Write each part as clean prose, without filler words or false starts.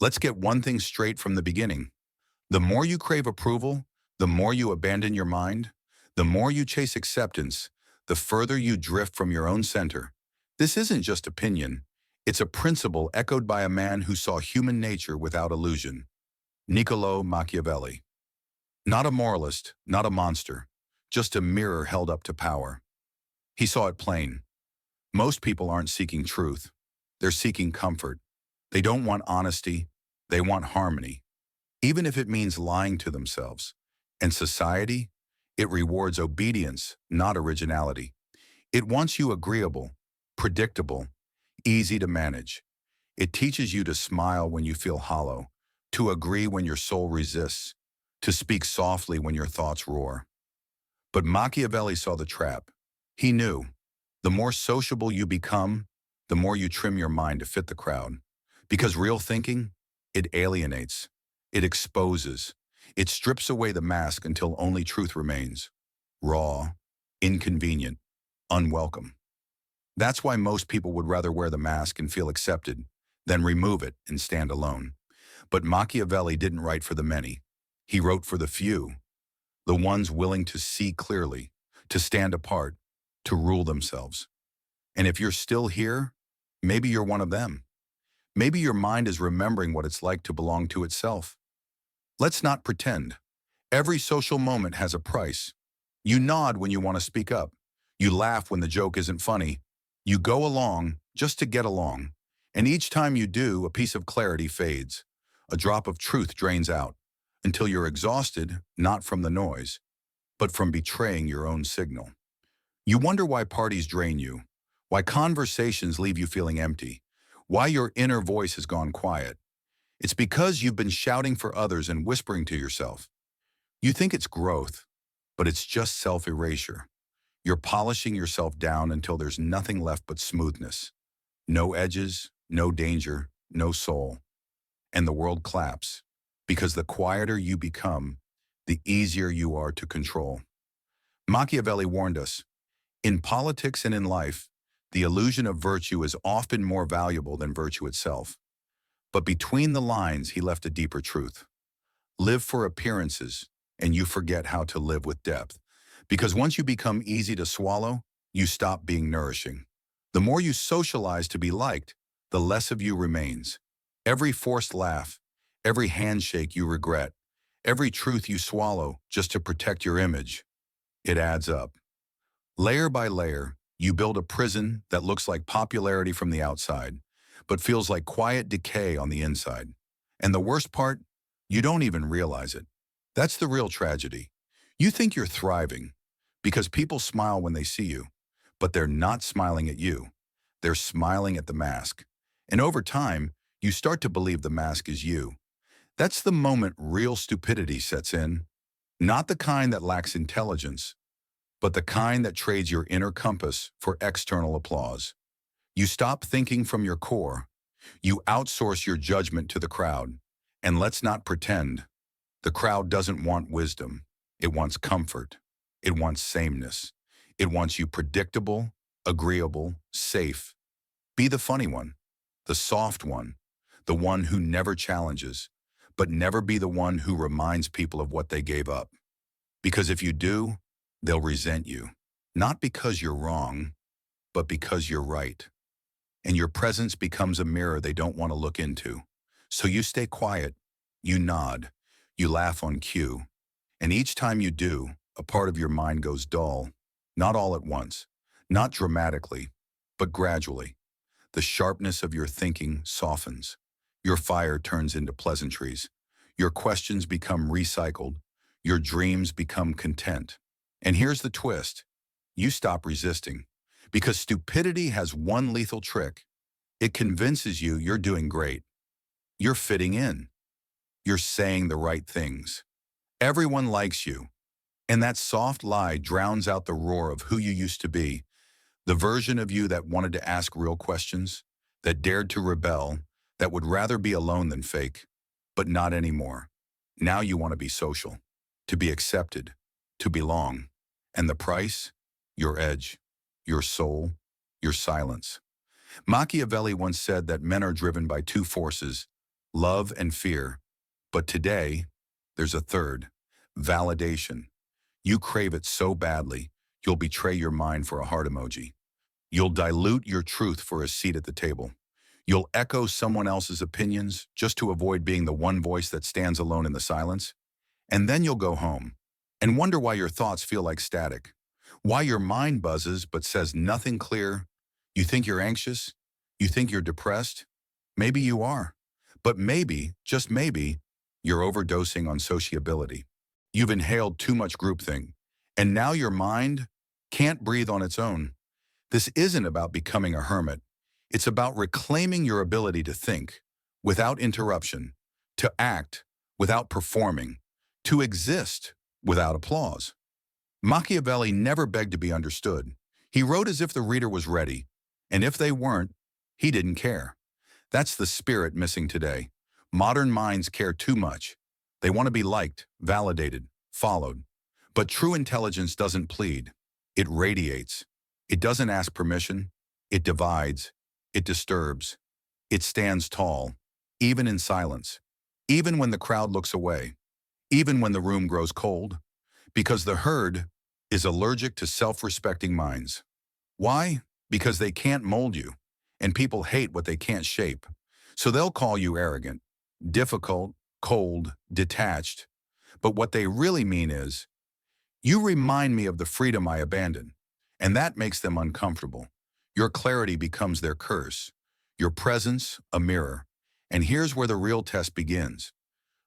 Let's get one thing straight from the beginning. The more you crave approval, the more you abandon your mind, the more you chase acceptance, the further you drift from your own center. This isn't just opinion. It's a principle echoed by a man who saw human nature without illusion. Niccolò Machiavelli. Not a moralist, not a monster, just a mirror held up to power. He saw it plain. Most people aren't seeking truth. They're seeking comfort. They don't want honesty. They want harmony, even if it means lying to themselves. And society? It rewards obedience, not originality. It wants you agreeable, predictable, easy to manage. It teaches you to smile when you feel hollow, to agree when your soul resists, to speak softly when your thoughts roar. But Machiavelli saw the trap. He knew, the more sociable you become, the more you trim your mind to fit the crowd. Because real thinking, it alienates, it exposes, it strips away the mask until only truth remains. Raw, inconvenient, unwelcome. That's why most people would rather wear the mask and feel accepted than remove it and stand alone. But Machiavelli didn't write for the many. He wrote for the few, the ones willing to see clearly, to stand apart, to rule themselves. And if you're still here, maybe you're one of them. Maybe your mind is remembering what it's like to belong to itself. Let's not pretend. Every social moment has a price. You nod when you want to speak up. You laugh when the joke isn't funny. You go along just to get along. And each time you do, a piece of clarity fades. A drop of truth drains out until you're exhausted, not from the noise, but from betraying your own signal. You wonder why parties drain you, why conversations leave you feeling empty, why your inner voice has gone quiet. It's because you've been shouting for others and whispering to yourself. You think it's growth, but it's just self-erasure. You're polishing yourself down until there's nothing left but smoothness. No edges, no danger, no soul. And the world claps, because the quieter you become, the easier you are to control. Machiavelli warned us, in politics and in life, the illusion of virtue is often more valuable than virtue itself. But between the lines, he left a deeper truth. Live for appearances, and you forget how to live with depth. Because once you become easy to swallow, you stop being nourishing. The more you socialize to be liked, the less of you remains. Every forced laugh, every handshake you regret, every truth you swallow just to protect your image, it adds up. Layer by layer, you build a prison that looks like popularity from the outside, but feels like quiet decay on the inside. And the worst part, you don't even realize it. That's the real tragedy. You think you're thriving because people smile when they see you, but they're not smiling at you. They're smiling at the mask. And over time, you start to believe the mask is you. That's the moment real stupidity sets in. Not the kind that lacks intelligence, but the kind that trades your inner compass for external applause. You stop thinking from your core. You outsource your judgment to the crowd. And let's not pretend. The crowd doesn't want wisdom. It wants comfort. It wants sameness. It wants you predictable, agreeable, safe. Be the funny one, the soft one, the one who never challenges, but never be the one who reminds people of what they gave up. Because if you do, they'll resent you. Not because you're wrong, but because you're right. And your presence becomes a mirror they don't want to look into. So you stay quiet, you nod, you laugh on cue. And each time you do, a part of your mind goes dull. Not all at once, not dramatically, but gradually. The sharpness of your thinking softens. Your fire turns into pleasantries. Your questions become recycled. Your dreams become content. And here's the twist. You stop resisting. Because stupidity has one lethal trick. It convinces you you're doing great. You're fitting in. You're saying the right things. Everyone likes you. And that soft lie drowns out the roar of who you used to be. The version of you that wanted to ask real questions, that dared to rebel, that would rather be alone than fake. But not anymore. Now you want to be social, to be accepted, to belong. And the price? Your edge, your soul, your silence. Machiavelli once said that men are driven by two forces, love, and fear. But today, there's a third, validation. You crave it so badly, you'll betray your mind for a heart emoji. You'll dilute your truth for a seat at the table. You'll echo someone else's opinions just to avoid being the one voice that stands alone in the silence. And then you'll go home and wonder why your thoughts feel like static, why your mind buzzes but says nothing clear. You think you're anxious? You think you're depressed? Maybe you are. But maybe, just maybe, you're overdosing on sociability. You've inhaled too much groupthink, and now your mind can't breathe on its own. This isn't about becoming a hermit. It's about reclaiming your ability to think without interruption, to act without performing, to exist without applause. Machiavelli never begged to be understood. He wrote as if the reader was ready, and if they weren't, he didn't care. That's the spirit missing today. Modern minds care too much. They want to be liked, validated, followed. But true intelligence doesn't plead. It radiates. It doesn't ask permission. It divides. It disturbs. It stands tall, even in silence, even when the crowd looks away, even when the room grows cold, because the herd is allergic to self-respecting minds. Why? Because they can't mold you, and people hate what they can't shape. So they'll call you arrogant, difficult, cold, detached. But what they really mean is, you remind me of the freedom I abandoned, and that makes them uncomfortable. Your clarity becomes their curse, your presence a mirror. And here's where the real test begins.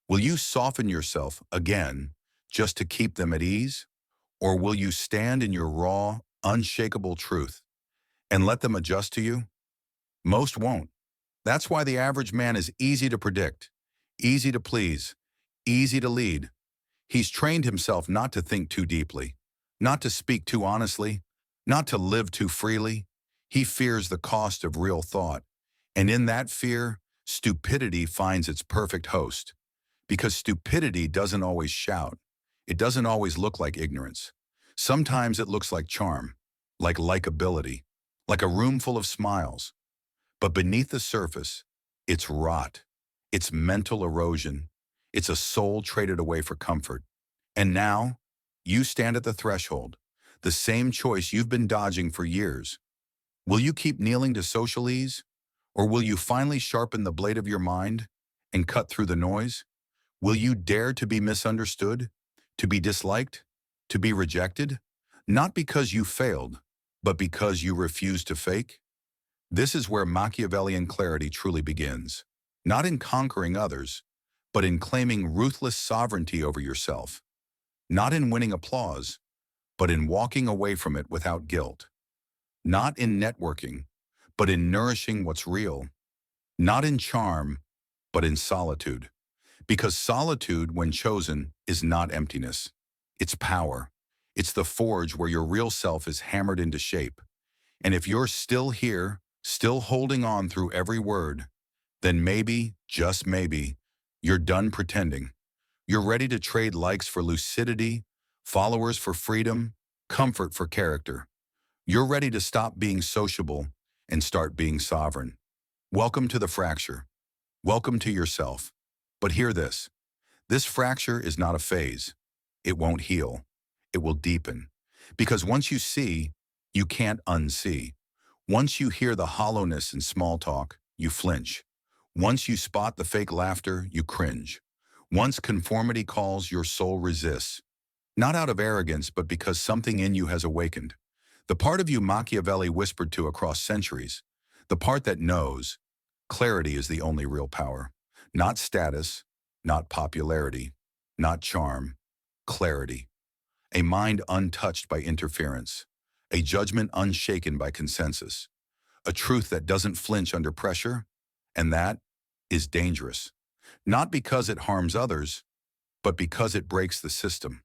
Will you soften yourself again just to keep them at ease? Or will you stand in your raw, unshakable truth and let them adjust to you? Most won't. That's why the average man is easy to predict, easy to please, easy to lead. He's trained himself not to think too deeply, not to speak too honestly, not to live too freely. He fears the cost of real thought. And in that fear, stupidity finds its perfect host. Because stupidity doesn't always shout. It doesn't always look like ignorance. Sometimes it looks like charm, like likability, like a room full of smiles. But beneath the surface, it's rot. It's mental erosion. It's a soul traded away for comfort. And now, you stand at the threshold, the same choice you've been dodging for years. Will you keep kneeling to social ease? Or will you finally sharpen the blade of your mind and cut through the noise? Will you dare to be misunderstood, to be disliked, to be rejected? Not because you failed, but because you refused to fake? This is where Machiavellian clarity truly begins. Not in conquering others, but in claiming ruthless sovereignty over yourself. Not in winning applause, but in walking away from it without guilt. Not in networking, but in nourishing what's real. Not in charm, but in solitude. Because solitude, when chosen, is not emptiness. It's power. It's the forge where your real self is hammered into shape. And if you're still here, still holding on through every word, then maybe, just maybe, you're done pretending. You're ready to trade likes for lucidity, followers for freedom, comfort for character. You're ready to stop being sociable and start being sovereign. Welcome to the fracture. Welcome to yourself. But hear this. This fracture is not a phase. It won't heal. It will deepen. Because once you see, you can't unsee. Once you hear the hollowness in small talk, you flinch. Once you spot the fake laughter, you cringe. Once conformity calls, your soul resists. Not out of arrogance, but because something in you has awakened. The part of you Machiavelli whispered to across centuries. The part that knows clarity is the only real power. Not status, not popularity, not charm. Clarity. A mind untouched by interference. A judgment unshaken by consensus. A truth that doesn't flinch under pressure. And that is dangerous. Not because it harms others, but because it breaks the system.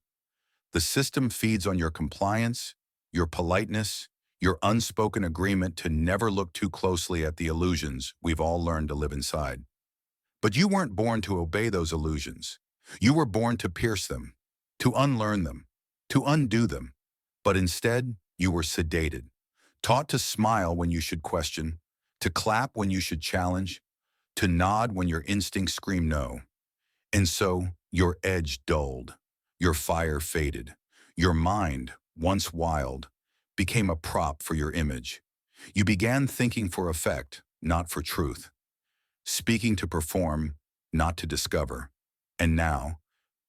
The system feeds on your compliance, your politeness, your unspoken agreement to never look too closely at the illusions we've all learned to live inside. But you weren't born to obey those illusions. You were born to pierce them, to unlearn them, to undo them. But instead, you were sedated, taught to smile when you should question, to clap when you should challenge, to nod when your instincts scream no. And so, your edge dulled, your fire faded, your mind, once wild, became a prop for your image. You began thinking for effect, not for truth, speaking to perform, not to discover. And now,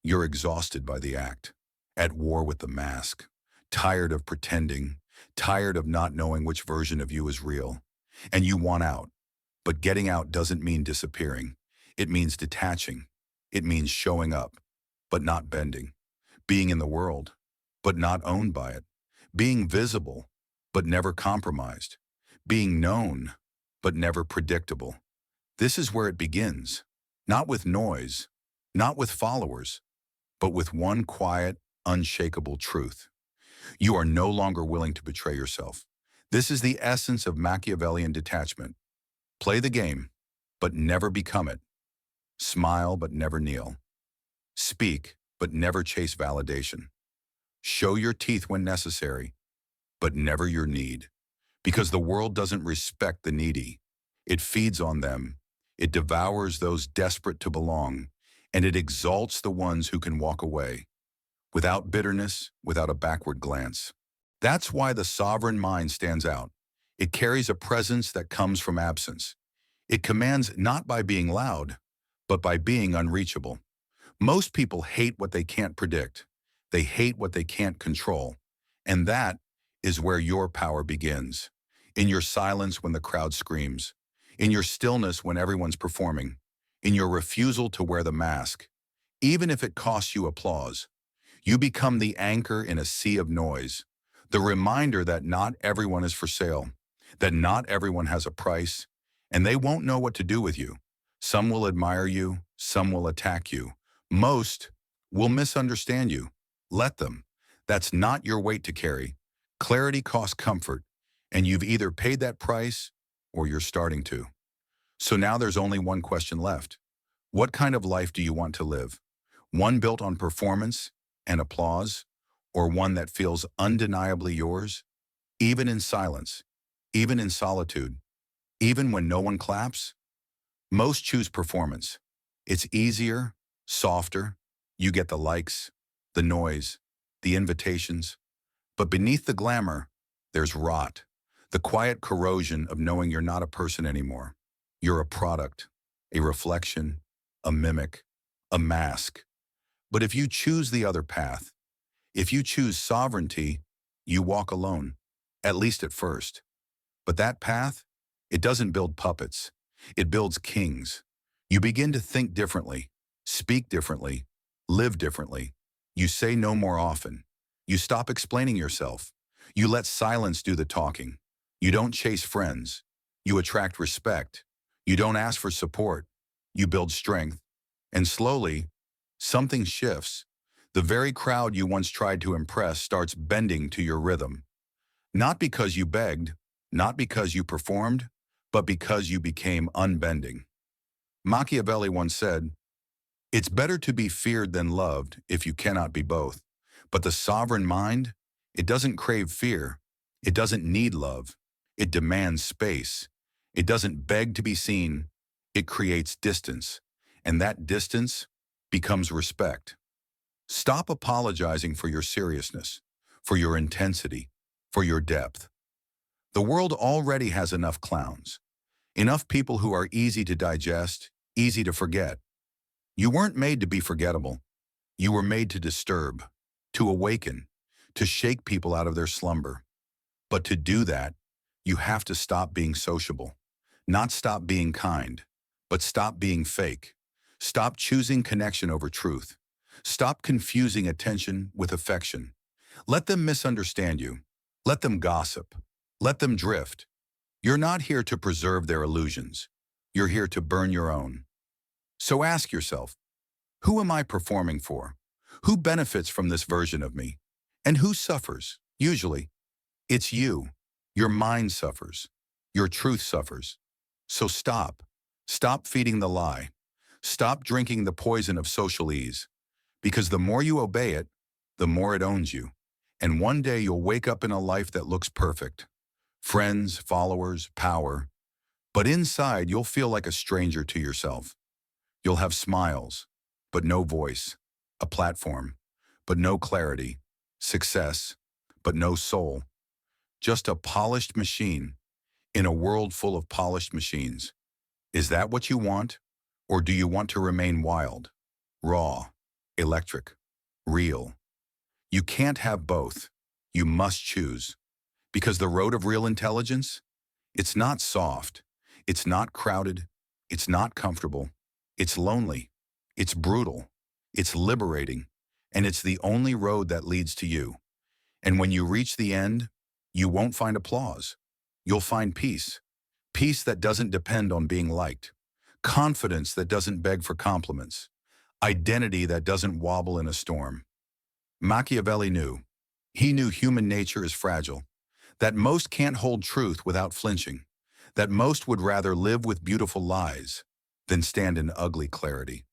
you're exhausted by the act, at war with the mask, tired of pretending, tired of not knowing which version of you is real. And you want out. But getting out doesn't mean disappearing. It means detaching. It means showing up, but not bending. Being in the world, but not owned by it. Being visible, but never compromised. Being known, but never predictable. This is where it begins. Not with noise, not with followers, but with one quiet, unshakable truth. You are no longer willing to betray yourself. This is the essence of Machiavellian detachment. Play the game, but never become it. Smile, but never kneel. Speak, but never chase validation. Show your teeth when necessary, but never your need. Because the world doesn't respect the needy. It feeds on them. It devours those desperate to belong, and it exalts the ones who can walk away, without bitterness, without a backward glance. That's why the sovereign mind stands out. It carries a presence that comes from absence. It commands not by being loud, but by being unreachable. Most people hate what they can't predict. They hate what they can't control. And that is where your power begins. In your silence when the crowd screams. In your stillness when everyone's performing. In your refusal to wear the mask. Even if it costs you applause. You become the anchor in a sea of noise. The reminder that not everyone is for sale. That not everyone has a price. And they won't know what to do with you. Some will admire you. Some will attack you. Most will misunderstand you. Let them. That's not your weight to carry. Clarity costs comfort, and you've either paid that price or you're starting to. So now there's only one question left. What kind of life do you want to live? One built on performance and applause, or one that feels undeniably yours, even in silence, even in solitude, even when no one claps? Most choose performance. It's easier, softer. You get the likes, the noise, the invitations. But beneath the glamour, there's rot, the quiet corrosion of knowing you're not a person anymore. You're a product, a reflection, a mimic, a mask. But if you choose the other path, if you choose sovereignty, you walk alone, at least at first. But that path, it doesn't build puppets. It builds kings. You begin to think differently, speak differently, live differently. You say no more often. You stop explaining yourself. You let silence do the talking. You don't chase friends. You attract respect. You don't ask for support. You build strength. And slowly, something shifts. The very crowd you once tried to impress starts bending to your rhythm. Not because you begged, not because you performed, but because you became unbending. Machiavelli once said, "It's better to be feared than loved if you cannot be both." But the sovereign mind, it doesn't crave fear. It doesn't need love. It demands space. It doesn't beg to be seen. It creates distance. And that distance becomes respect. Stop apologizing for your seriousness, for your intensity, for your depth. The world already has enough clowns. Enough people who are easy to digest, easy to forget. You weren't made to be forgettable. You were made to disturb, to awaken, to shake people out of their slumber. But to do that, you have to stop being sociable. Not stop being kind, but stop being fake. Stop choosing connection over truth. Stop confusing attention with affection. Let them misunderstand you. Let them gossip. Let them drift. You're not here to preserve their illusions. You're here to burn your own. So ask yourself, who am I performing for? Who benefits from this version of me? And who suffers? Usually, it's you. Your mind suffers. Your truth suffers. So stop. Stop feeding the lie. Stop drinking the poison of social ease. Because the more you obey it, the more it owns you. And one day you'll wake up in a life that looks perfect. Friends, followers, power. But inside, you'll feel like a stranger to yourself. You'll have smiles, but no voice, a platform, but no clarity, success, but no soul, just a polished machine in a world full of polished machines. Is that what you want? Or do you want to remain wild, raw, electric, real? You can't have both. You must choose. Because the road of real intelligence, it's not soft, it's not crowded, it's not comfortable, it's lonely, it's brutal, it's liberating, and it's the only road that leads to you. And when you reach the end, you won't find applause. You'll find peace. Peace that doesn't depend on being liked. Confidence that doesn't beg for compliments. Identity that doesn't wobble in a storm. Machiavelli knew. He knew human nature is fragile. That most can't hold truth without flinching. That most would rather live with beautiful lies than stand in ugly clarity.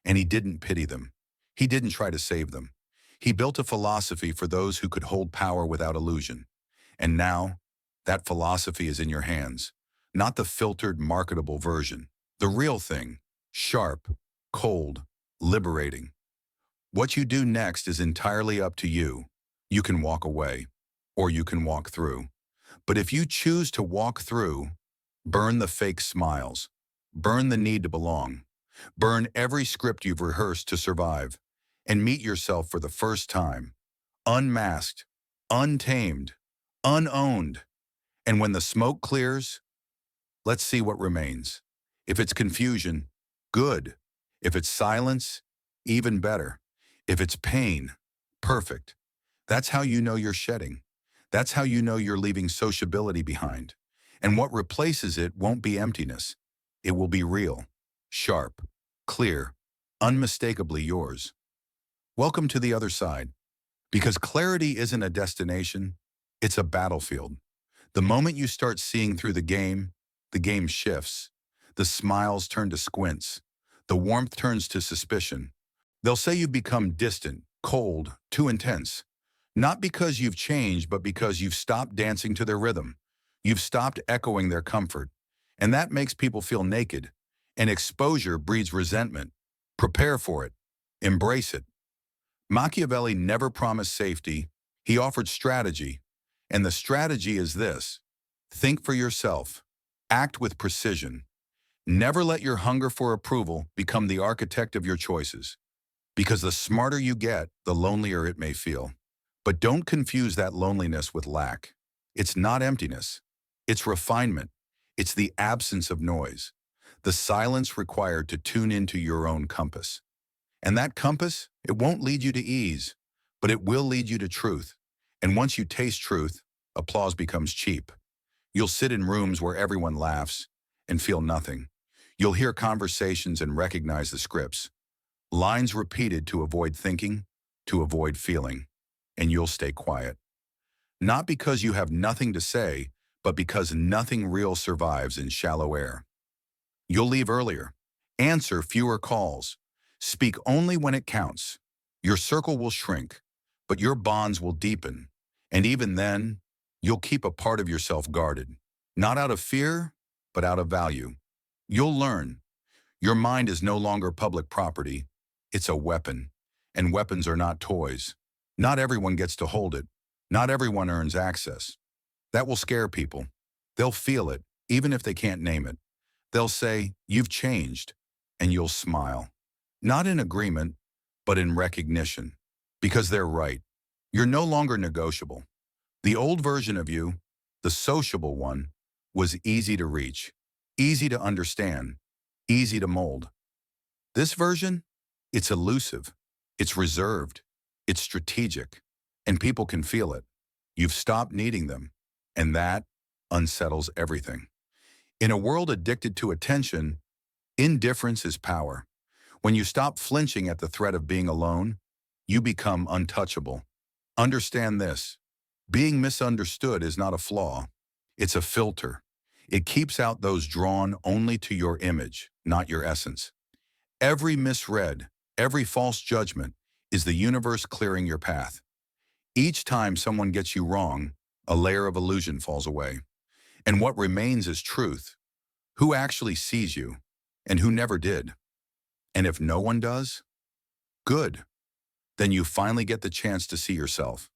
And he didn't pity them. He didn't try to save them. He built a philosophy for those who could hold power without illusion. And now, that philosophy is in your hands. Not the filtered, marketable version. The real thing. Sharp, cold, liberating. What you do next is entirely up to you. You can walk away, or you can walk through. But if you choose to walk through, burn the fake smiles. Burn the need to belong. Burn every script you've rehearsed to survive. And meet yourself for the first time. Unmasked, untamed, unowned. And when the smoke clears, let's see what remains. If it's confusion, good. If it's silence, even better. If it's pain, perfect. That's how you know you're shedding. That's how you know you're leaving sociability behind. And what replaces it won't be emptiness. It will be real, sharp, clear, unmistakably yours. Welcome to the other side. Because clarity isn't a destination, it's a battlefield. The moment you start seeing through the game shifts. The smiles turn to squints. The warmth turns to suspicion. They'll say you've become distant, cold, too intense. Not because you've changed, but because you've stopped dancing to their rhythm. You've stopped echoing their comfort. And that makes people feel naked. And exposure breeds resentment. Prepare for it. Embrace it. Machiavelli never promised safety. He offered strategy. And the strategy is this. Think for yourself. Act with precision. Never let your hunger for approval become the architect of your choices. Because the smarter you get, the lonelier it may feel. But don't confuse that loneliness with lack. It's not emptiness. It's refinement. It's the absence of noise. The silence required to tune into your own compass. And that compass, it won't lead you to ease, but it will lead you to truth. And once you taste truth, applause becomes cheap. You'll sit in rooms where everyone laughs and feel nothing. You'll hear conversations and recognize the scripts. Lines repeated to avoid thinking, to avoid feeling. And you'll stay quiet. Not because you have nothing to say, but because nothing real survives in shallow air. You'll leave earlier. Answer fewer calls. Speak only when it counts. Your circle will shrink, but your bonds will deepen. And even then, you'll keep a part of yourself guarded. Not out of fear, but out of value. You'll learn. Your mind is no longer public property. It's a weapon. And weapons are not toys. Not everyone gets to hold it. Not everyone earns access. That will scare people. They'll feel it, even if they can't name it. They'll say, "You've changed," and you'll smile. Not in agreement, but in recognition. Because they're right. You're no longer negotiable. The old version of you, the sociable one, was easy to reach, easy to understand, easy to mold. This version, it's elusive, it's reserved, it's strategic, and people can feel it. You've stopped needing them, and that unsettles everything. In a world addicted to attention, indifference is power. When you stop flinching at the threat of being alone, you become untouchable. Understand this. Being misunderstood is not a flaw. It's a filter. It keeps out those drawn only to your image, not your essence. Every misread, every false judgment is the universe clearing your path. Each time someone gets you wrong, a layer of illusion falls away. And what remains is truth. Who actually sees you, and who never did? And if no one does, good. Then you finally get the chance to see yourself.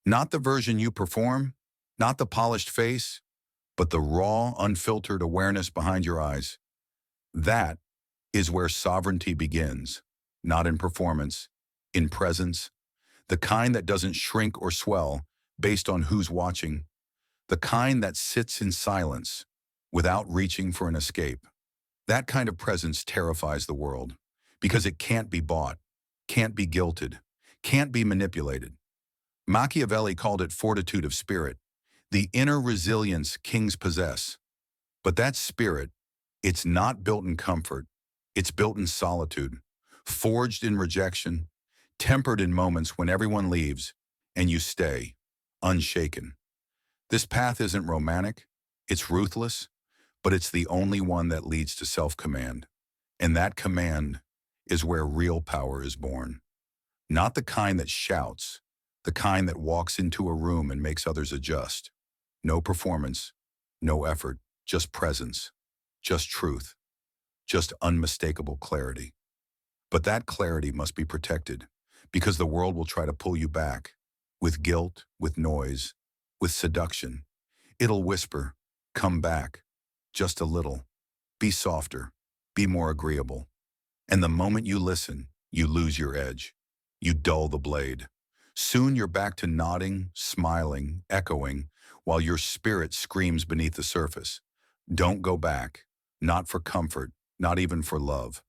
Not the version you perform, not the polished face, but the raw, unfiltered awareness behind your eyes. That is where sovereignty begins, not in performance, in presence, the kind that doesn't shrink or swell based on who's watching, the kind that sits in silence without reaching for an escape. That kind of presence terrifies the world because it can't be bought, can't be guilted, can't be manipulated. Machiavelli called it fortitude of spirit, the inner resilience kings possess. But that spirit, it's not built in comfort, it's built in solitude, forged in rejection, tempered in moments when everyone leaves and you stay, unshaken. This path isn't romantic, it's ruthless, but it's the only one that leads to self-command. And that command is where real power is born. Not the kind that shouts, the kind that walks into a room and makes others adjust. No performance, no effort, just presence, just truth, just unmistakable clarity. But that clarity must be protected because the world will try to pull you back with guilt, with noise, with seduction. It'll whisper, come back, just a little, be softer, be more agreeable. And the moment you listen, you lose your edge. You dull the blade. Soon you're back to nodding, smiling, echoing, while your spirit screams beneath the surface. Don't go back, not for comfort, not even for love.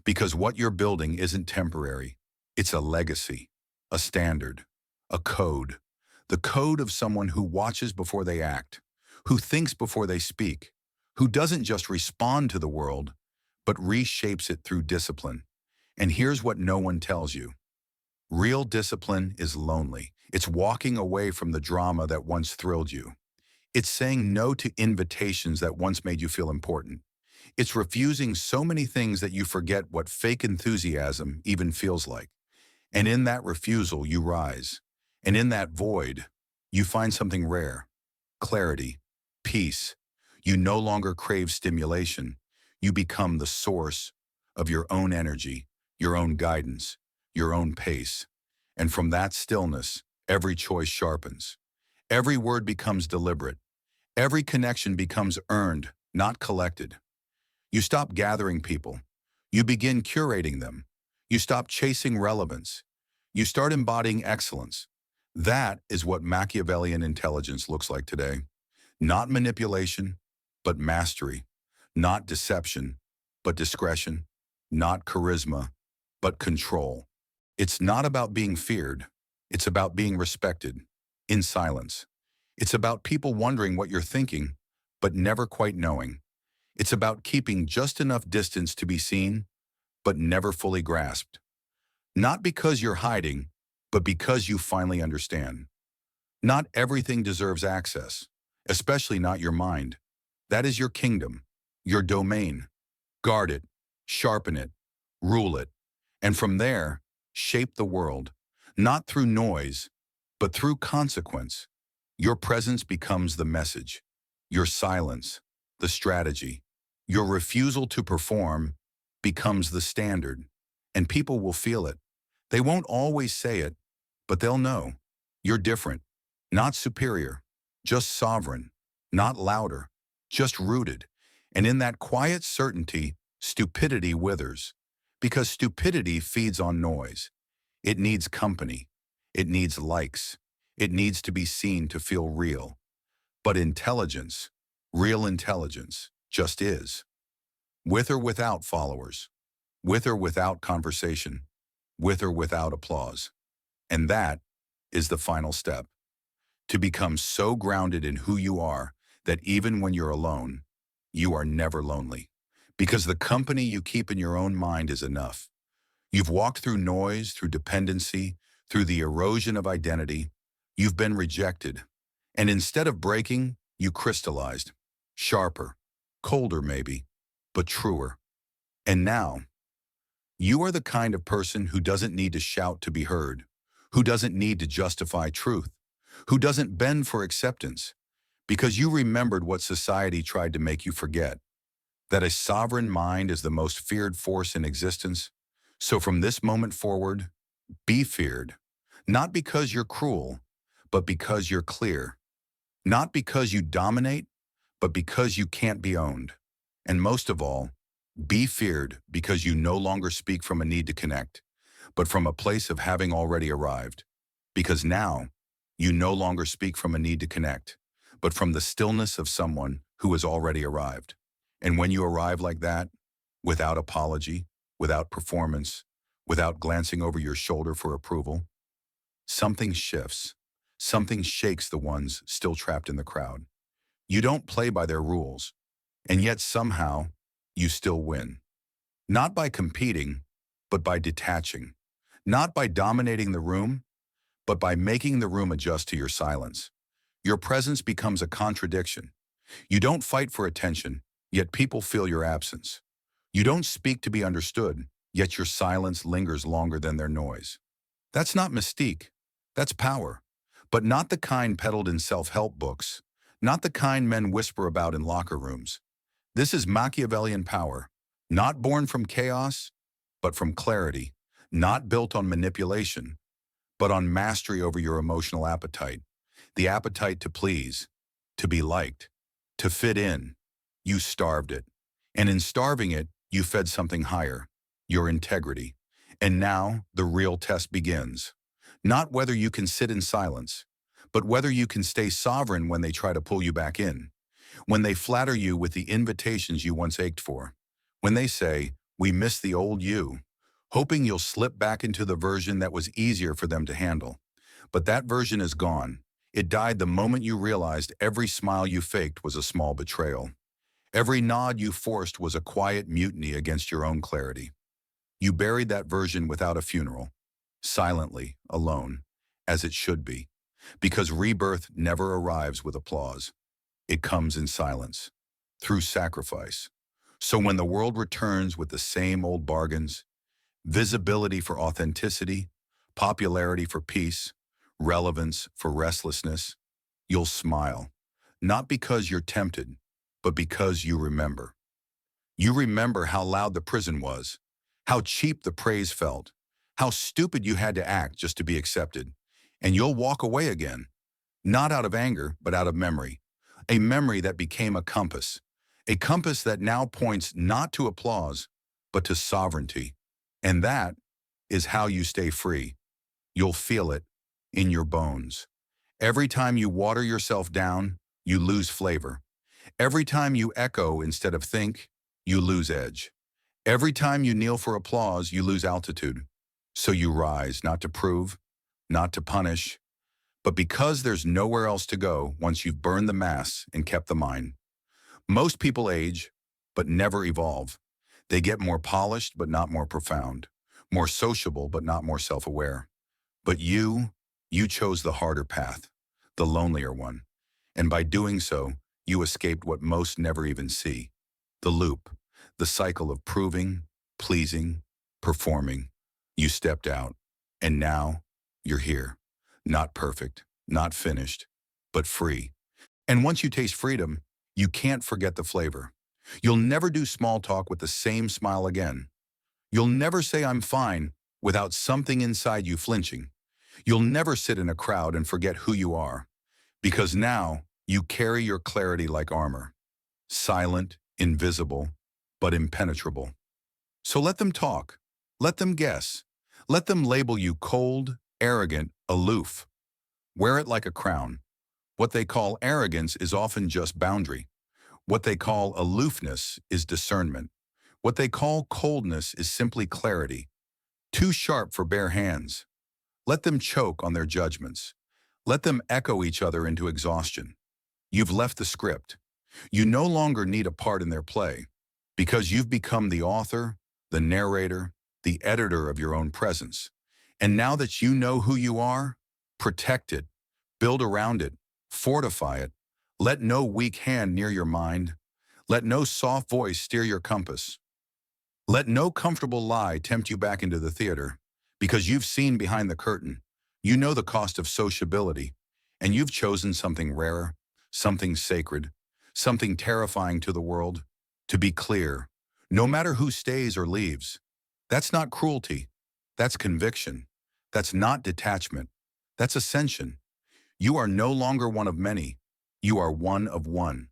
Because what you're building isn't temporary. It's a legacy, a standard, a code. The code of someone who watches before they act, who thinks before they speak, who doesn't just respond to the world, but reshapes it through discipline. And here's what no one tells you. Real discipline is lonely. It's walking away from the drama that once thrilled you. It's saying no to invitations that once made you feel important. It's refusing so many things that you forget what fake enthusiasm even feels like. And in that refusal, you rise. And in that void, you find something rare. Clarity, peace. You no longer crave stimulation. You become the source of your own energy, your own guidance, your own pace. And from that stillness, every choice sharpens. Every word becomes deliberate. Every connection becomes earned, not collected. You stop gathering people. You begin curating them. You stop chasing relevance. You start embodying excellence. That is what Machiavellian intelligence looks like today. Not manipulation, but mastery. Not deception, but discretion. Not charisma, but control. It's not about being feared. It's about being respected, in silence. It's about people wondering what you're thinking, but never quite knowing. It's about keeping just enough distance to be seen, but never fully grasped. Not because you're hiding, but because you finally understand. Not everything deserves access, especially not your mind. That is your kingdom, your domain. Guard it, sharpen it, rule it, and from there, shape the world, not through noise, but through consequence. Your presence becomes the message, your silence, the strategy. Your refusal to perform becomes the standard, and people will feel it. They won't always say it, but they'll know. You're different, not superior, just sovereign, not louder, just rooted. And in that quiet certainty, stupidity withers, because stupidity feeds on noise. It needs company. It needs likes. It needs to be seen to feel real. But intelligence, real intelligence, just is. With or without followers, with or without conversation, with or without applause. And that is the final step. To become so grounded in who you are that even when you're alone, you are never lonely. Because the company you keep in your own mind is enough. You've walked through noise, through dependency, through the erosion of identity. You've been rejected. And instead of breaking, you crystallized. Sharper, colder maybe, but truer. And now, you are the kind of person who doesn't need to shout to be heard, who doesn't need to justify truth, who doesn't bend for acceptance, because you remembered what society tried to make you forget. that a sovereign mind is the most feared force in existence. So from this moment forward, be feared, not because you're cruel, but because you're clear, not because you dominate, but because you can't be owned. And most of all, be feared because you no longer speak from a need to connect, but from a place of having already arrived. Because now, you no longer speak from a need to connect, but from the stillness of someone who has already arrived. And when you arrive like that, without apology, without performance, without glancing over your shoulder for approval, something shifts. Something shakes the ones still trapped in the crowd. You don't play by their rules, and yet somehow you still win. Not by competing, but by detaching. Not by dominating the room, but by making the room adjust to your silence. Your presence becomes a contradiction. You don't fight for attention, yet people feel your absence. You don't speak to be understood, yet your silence lingers longer than their noise. That's not mystique. That's power. But not the kind peddled in self-help books, not the kind men whisper about in locker rooms. This is Machiavellian power, not born from chaos, but from clarity, not built on manipulation, but on mastery over your emotional appetite, the appetite to please, to be liked, to fit in. You starved it. And in starving it, you fed something higher, your integrity. And now the real test begins. Not whether you can sit in silence, but whether you can stay sovereign when they try to pull you back in, when they flatter you with the invitations you once ached for, when they say, "We miss the old you," hoping you'll slip back into the version that was easier for them to handle. But that version is gone. It died the moment you realized every smile you faked was a small betrayal. Every nod you forced was a quiet mutiny against your own clarity. You buried that version without a funeral, silently, alone, as it should be, because rebirth never arrives with applause. It comes in silence, through sacrifice. So when the world returns with the same old bargains, visibility for authenticity, popularity for peace, relevance for restlessness, you'll smile, not because you're tempted, but because you remember. You remember how loud the prison was, how cheap the praise felt, how stupid you had to act just to be accepted, and you'll walk away again, not out of anger, but out of memory, a memory that became a compass that now points not to applause, but to sovereignty. And that is how you stay free. You'll feel it in your bones. Every time you water yourself down, you lose flavor. Every time you echo instead of think, you lose edge. Every time you kneel for applause, you lose altitude. So you rise, not to prove, not to punish, but because there's nowhere else to go once you've burned the mass and kept the mind. Most people age, but never evolve. They get more polished, but not more profound, more sociable, but not more self-aware. But you chose the harder path, the lonelier one. And by doing so, you escaped what most never even see. The loop, the cycle of proving, pleasing, performing. You stepped out, and now you're here. Not perfect, not finished, but free. And once you taste freedom, you can't forget the flavor. You'll never do small talk with the same smile again. You'll never say "I'm fine" without something inside you flinching. You'll never sit in a crowd and forget who you are, because now you carry your clarity like armor, silent, invisible, but impenetrable. So let them talk, let them guess, let them label you cold, arrogant, aloof. Wear it like a crown. What they call arrogance is often just boundary. What they call aloofness is discernment. What they call coldness is simply clarity, too sharp for bare hands. Let them choke on their judgments. Let them echo each other into exhaustion. You've left the script. You no longer need a part in their play, because you've become the author, the narrator, the editor of your own presence. And now that you know who you are, protect it, build around it, fortify it. Let no weak hand near your mind. Let no soft voice steer your compass. Let no comfortable lie tempt you back into the theater, because you've seen behind the curtain. You know the cost of sociability, and you've chosen something rarer, something sacred, something terrifying to the world. To be clear, no matter who stays or leaves, that's not cruelty. That's conviction. That's not detachment. That's ascension. You are no longer one of many. You are one of one.